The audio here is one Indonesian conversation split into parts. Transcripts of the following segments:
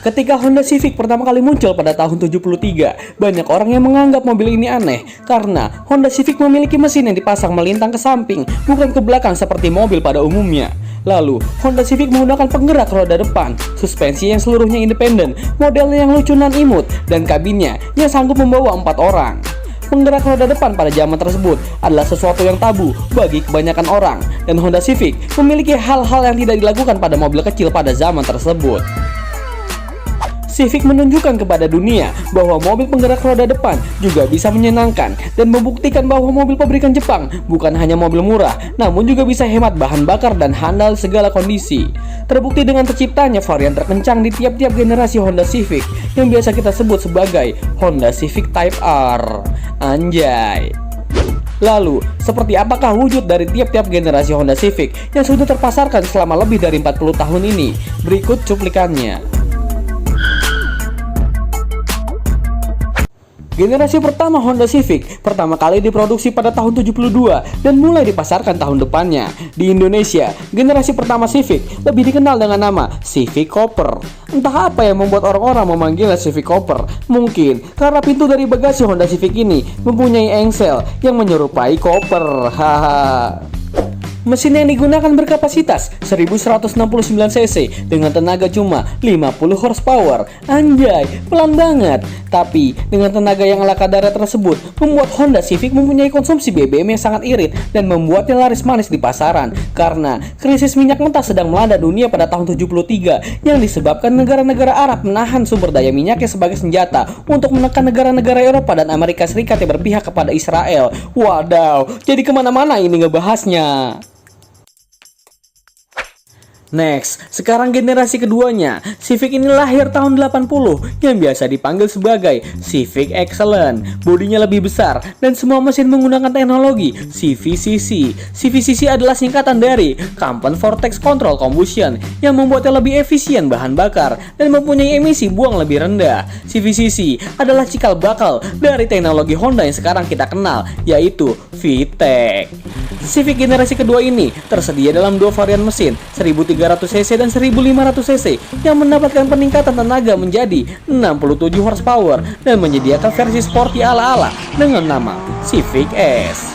Ketika Honda Civic pertama kali muncul pada tahun 73, banyak orang yang menganggap mobil ini aneh karena Honda Civic memiliki mesin yang dipasang melintang ke samping, bukan ke belakang seperti mobil pada umumnya. Lalu, Honda Civic menggunakan penggerak roda depan, suspensi yang seluruhnya independen, modelnya yang lucu nan imut, dan kabinnya yang sanggup membawa 4 orang. Penggerak roda depan pada zaman tersebut adalah sesuatu yang tabu bagi kebanyakan orang, dan Honda Civic memiliki hal-hal yang tidak dilakukan pada mobil kecil pada zaman tersebut. Civic menunjukkan kepada dunia bahwa mobil penggerak roda depan juga bisa menyenangkan dan membuktikan bahwa mobil pabrikan Jepang bukan hanya mobil murah, namun juga bisa hemat bahan bakar dan handal segala kondisi. Terbukti dengan terciptanya varian terkencang di tiap-tiap generasi Honda Civic yang biasa kita sebut sebagai Honda Civic Type R. Anjay. Lalu, seperti apakah wujud dari tiap-tiap generasi Honda Civic yang sudah terpasarkan selama lebih dari 40 tahun ini? Berikut cuplikannya. Generasi pertama Honda Civic pertama kali diproduksi pada tahun 72 dan mulai dipasarkan tahun depannya. Di Indonesia, generasi pertama Civic lebih dikenal dengan nama Civic Cooper. Entah apa yang membuat orang-orang memanggilnya Civic Cooper. Mungkin karena pintu dari bagasi Honda Civic ini mempunyai engsel yang menyerupai Cooper. Haha. Mesin yang digunakan berkapasitas 1169 cc dengan tenaga cuma 50 horsepower. Anjay, pelan banget. Tapi dengan tenaga yang ala kadarnya tersebut membuat Honda Civic mempunyai konsumsi BBM yang sangat irit dan membuatnya laris manis di pasaran karena krisis minyak mentah sedang melanda dunia pada tahun 73 yang disebabkan negara-negara Arab menahan sumber daya minyaknya sebagai senjata untuk menekan negara-negara Eropa dan Amerika Serikat yang berpihak kepada Israel. Wadaw, jadi kemana-mana ini ngebahasnya. Next, sekarang generasi keduanya. Civic ini lahir tahun 80 yang biasa dipanggil sebagai Civic Excellent. Bodinya lebih besar dan semua mesin menggunakan teknologi CVCC. CVCC adalah singkatan dari Compound Vortex Control Combustion yang membuatnya lebih efisien bahan bakar dan mempunyai emisi buang lebih rendah. CVCC adalah cikal bakal dari teknologi Honda yang sekarang kita kenal, yaitu VTEC. Civic generasi kedua ini tersedia dalam dua varian mesin, 1300cc dan 1500cc, yang mendapatkan peningkatan tenaga menjadi 67 horsepower dan menyediakan versi sporty ala-ala dengan nama Civic S.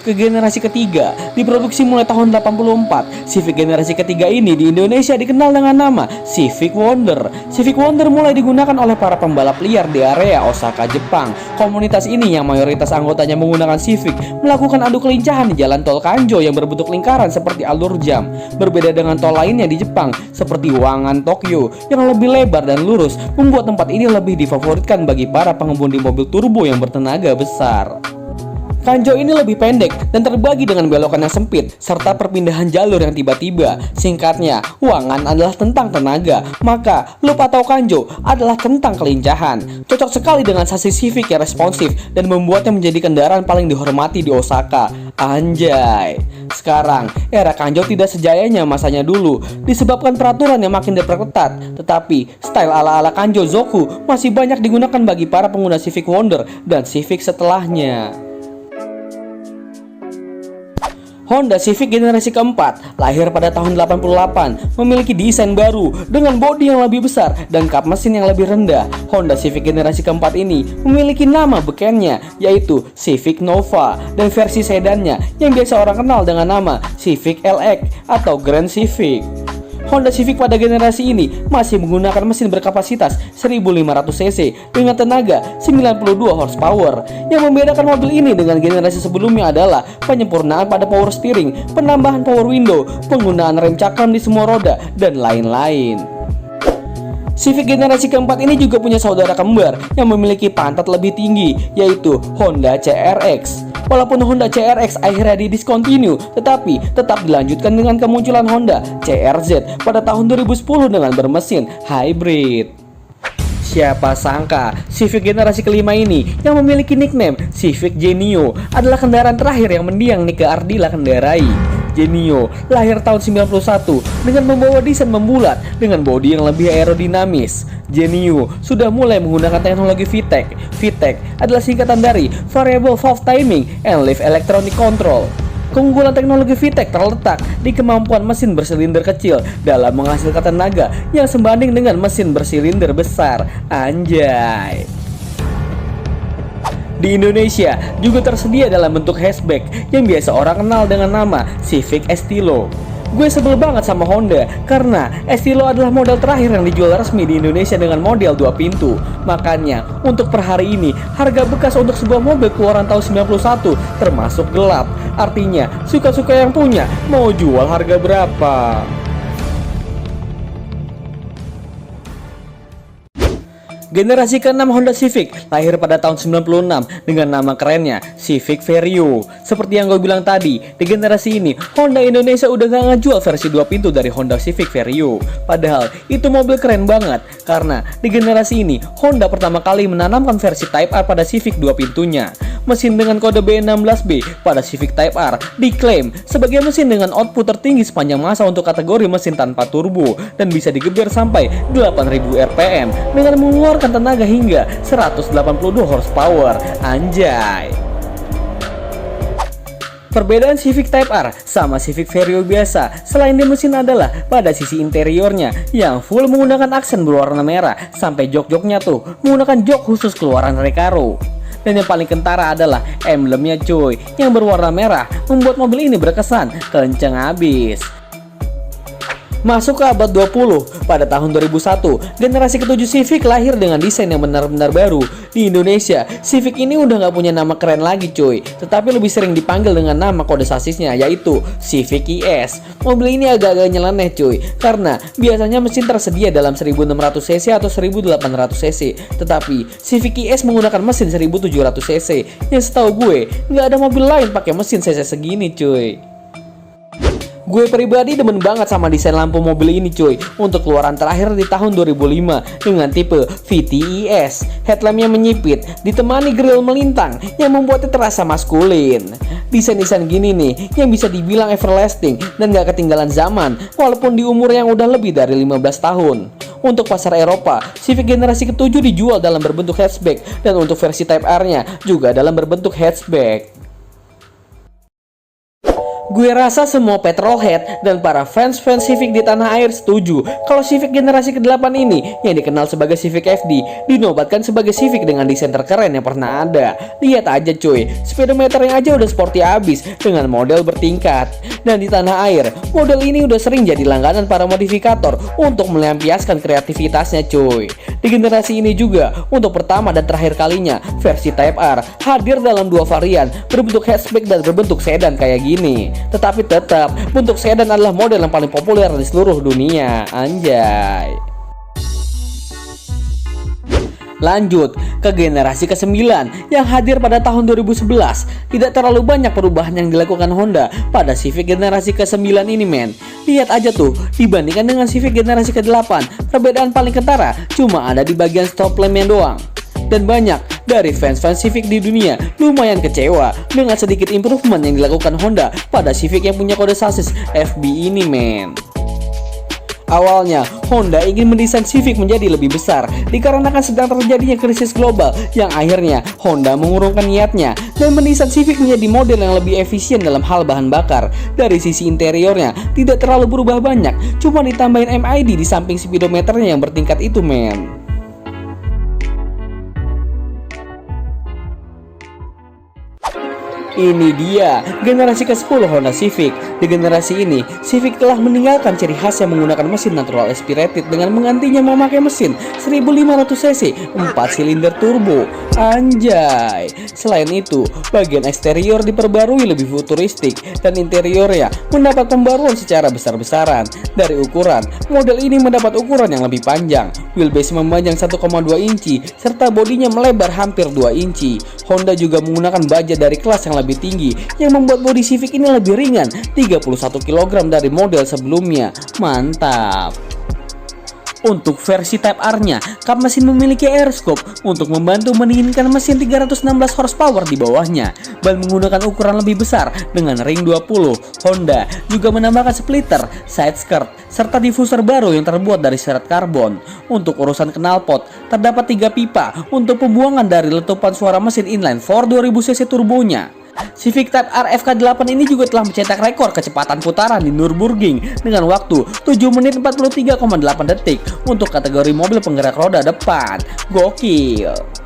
Ke generasi ketiga, diproduksi mulai tahun 84. Civic generasi ketiga ini di Indonesia dikenal dengan nama Civic Wonder. Civic Wonder mulai digunakan oleh para pembalap liar di area Osaka, Jepang. Komunitas ini yang mayoritas anggotanya menggunakan Civic melakukan adu kelincahan di jalan tol Kanjo yang berbentuk lingkaran seperti alur jam. Berbeda dengan tol lainnya di Jepang seperti Wangan, Tokyo yang lebih lebar dan lurus, membuat tempat ini lebih difavoritkan bagi para pengemudi mobil turbo yang bertenaga besar. Kanjo ini lebih pendek dan terbagi dengan belokan yang sempit serta perpindahan jalur yang tiba-tiba. Singkatnya, Wangan adalah tentang tenaga, maka loop atau Kanjo adalah tentang kelincahan. Cocok sekali dengan sasis Civic yang responsif dan membuatnya menjadi kendaraan paling dihormati di Osaka. Anjay. Sekarang, era Kanjo tidak sejayanya masanya dulu disebabkan peraturan yang makin diperketat. Tetapi, style ala-ala Kanjo Zoku masih banyak digunakan bagi para pengguna Civic Wonder dan Civic setelahnya. Honda Civic generasi keempat lahir pada tahun 88, memiliki desain baru dengan bodi yang lebih besar dan kap mesin yang lebih rendah. Honda Civic generasi keempat ini memiliki nama bekennya, yaitu Civic Nova, dan versi sedannya yang biasa orang kenal dengan nama Civic LX atau Grand Civic. Honda Civic pada generasi ini masih menggunakan mesin berkapasitas 1500cc dengan tenaga 92 horsepower. Yang membedakan mobil ini dengan generasi sebelumnya adalah penyempurnaan pada power steering, penambahan power window, penggunaan rem cakram di semua roda, dan lain-lain. Civic generasi keempat ini juga punya saudara kembar yang memiliki pantat lebih tinggi, yaitu Honda CRX. Walaupun Honda CRX akhirnya didiscontinue, tetapi tetap dilanjutkan dengan kemunculan Honda CRZ pada tahun 2010 dengan bermesin hybrid. Siapa sangka Civic generasi kelima ini yang memiliki nickname Civic Genio adalah kendaraan terakhir yang mendiang Nike Ardila kendarai. Genio lahir tahun 91 dengan membawa desain membulat dengan bodi yang lebih aerodinamis. Genio sudah mulai menggunakan teknologi VTEC. VTEC adalah singkatan dari Variable Valve Timing and Leaf Electronic Control. Keunggulan teknologi VTEC terletak di kemampuan mesin bersilinder kecil dalam menghasilkan tenaga yang sebanding dengan mesin bersilinder besar. Anjay. Di Indonesia juga tersedia dalam bentuk hatchback yang biasa orang kenal dengan nama Civic Estilo. Gue sebel banget sama Honda karena Estilo adalah model terakhir yang dijual resmi di Indonesia dengan model 2 pintu. Makanya untuk per hari ini harga bekas untuk sebuah mobil keluaran tahun 91 termasuk gelap. Artinya suka-suka yang punya mau jual harga berapa. Generasi ke-6 Honda Civic lahir pada tahun 96 dengan nama kerennya Civic Vario. Seperti yang gue bilang tadi, di generasi ini Honda Indonesia udah gak ngejual versi 2 pintu dari Honda Civic Vario. Padahal itu mobil keren banget karena di generasi ini Honda pertama kali menanamkan versi Type R pada Civic 2 pintunya. Mesin dengan kode B16B pada Civic Type R diklaim sebagai mesin dengan output tertinggi sepanjang masa untuk kategori mesin tanpa turbo dan bisa digeber sampai 8000 rpm dengan mengeluarkan tenaga hingga 182 horsepower. Anjay. Perbedaan Civic Type R sama Civic Vario biasa selain di mesin adalah pada sisi interiornya yang full menggunakan aksen berwarna merah sampai jok-joknya tuh menggunakan jok khusus keluaran Recaro. Dan yang paling kentara adalah emblemnya cuy yang berwarna merah membuat mobil ini berkesan kenceng abis. Masuk ke abad 20, pada tahun 2001, generasi ke-7 Civic lahir dengan desain yang benar-benar baru. Di Indonesia, Civic ini udah gak punya nama keren lagi cuy, tetapi lebih sering dipanggil dengan nama kode sasisnya yaitu Civic ES. Mobil ini agak-agak nyeleneh cuy, karena biasanya mesin tersedia dalam 1600cc atau 1800cc, tetapi Civic ES menggunakan mesin 1700cc, yang setahu gue gak ada mobil lain pakai mesin cc segini cuy. Gue pribadi demen banget sama desain lampu mobil ini cuy. Untuk keluaran terakhir di tahun 2005 dengan tipe VTES. Headlampnya menyipit ditemani grill melintang yang membuatnya terasa maskulin. Desain-desain gini nih yang bisa dibilang everlasting dan gak ketinggalan zaman walaupun di umur yang udah lebih dari 15 tahun. Untuk pasar Eropa, Civic generasi ke-7 dijual dalam berbentuk hatchback dan untuk versi Type R-nya juga dalam berbentuk hatchback. Gue rasa semua petrolhead dan para fans-fans Civic di tanah air setuju kalau Civic generasi ke-8 ini yang dikenal sebagai Civic FD dinobatkan sebagai Civic dengan desain terkeren yang pernah ada. Lihat aja cuy, speedometernya aja udah sporty abis dengan model bertingkat. Dan di tanah air, model ini udah sering jadi langganan para modifikator untuk melampiaskan kreativitasnya cuy. Di generasi ini juga, untuk pertama dan terakhir kalinya, versi Type R hadir dalam dua varian berbentuk hatchback dan berbentuk sedan kayak gini. Tetapi tetap, bentuk sedan adalah model yang paling populer di seluruh dunia. Anjay. Lanjut ke generasi ke-9 yang hadir pada tahun 2011. Tidak terlalu banyak perubahan yang dilakukan Honda pada Civic generasi ke-9 ini men. Lihat aja tuh, dibandingkan dengan Civic generasi ke-8, perbedaan paling kentara cuma ada di bagian stop lampnya doang. Dan banyak dari fans-fans Civic di dunia lumayan kecewa dengan sedikit improvement yang dilakukan Honda pada Civic yang punya kode sasis FB ini men. Awalnya, Honda ingin mendesain Civic menjadi lebih besar dikarenakan sedang terjadinya krisis global yang akhirnya Honda mengurungkan niatnya dan mendesain Civic menjadi model yang lebih efisien dalam hal bahan bakar. Dari sisi interiornya tidak terlalu berubah banyak, cuma ditambahin MID di samping speedometernya yang bertingkat itu men. Ini dia generasi ke-10 Honda Civic. Di generasi ini, Civic telah meninggalkan ciri khas yang menggunakan mesin natural aspirated dengan menggantinya memakai mesin 1500cc 4 silinder turbo. Anjay. Selain itu, bagian eksterior diperbarui lebih futuristik dan interiornya mendapat pembaruan secara besar-besaran. Dari ukuran, model ini mendapat ukuran yang lebih panjang, wheelbase memanjang 1,2 inci serta bodinya melebar hampir 2 inci. Honda juga menggunakan baja dari kelas yang lebih tinggi yang membuat bodi Civic ini lebih ringan 31 kg dari model sebelumnya. Mantap. Untuk versi Type R-nya, kap mesin memiliki air scope untuk membantu mendinginkan mesin 316 horsepower di bawahnya. Ban menggunakan ukuran lebih besar dengan ring 20. Honda juga menambahkan splitter, side skirt, serta diffuser baru yang terbuat dari serat karbon. Untuk urusan knalpot, terdapat 3 pipa untuk pembuangan dari letupan suara mesin inline 4 2000cc turbonya. Civic Type R FK8 ini juga telah mencetak rekor kecepatan putaran di Nürburgring dengan waktu 7 menit 43,8 detik untuk kategori mobil penggerak roda depan. Gokil.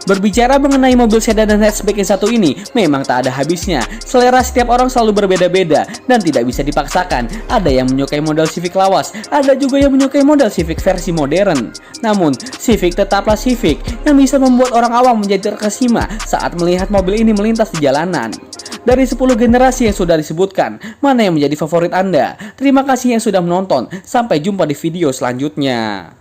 Berbicara mengenai mobil sedan dan hatchback yang satu ini, memang tak ada habisnya. Selera setiap orang selalu berbeda-beda dan tidak bisa dipaksakan. Ada yang menyukai model Civic lawas, ada juga yang menyukai model Civic versi modern. Namun, Civic tetaplah Civic yang bisa membuat orang awam menjadi terkesima saat melihat mobil ini melintas di jalanan. Dari 10 generasi yang sudah disebutkan, mana yang menjadi favorit Anda? Terima kasih yang sudah menonton. Sampai jumpa di video selanjutnya.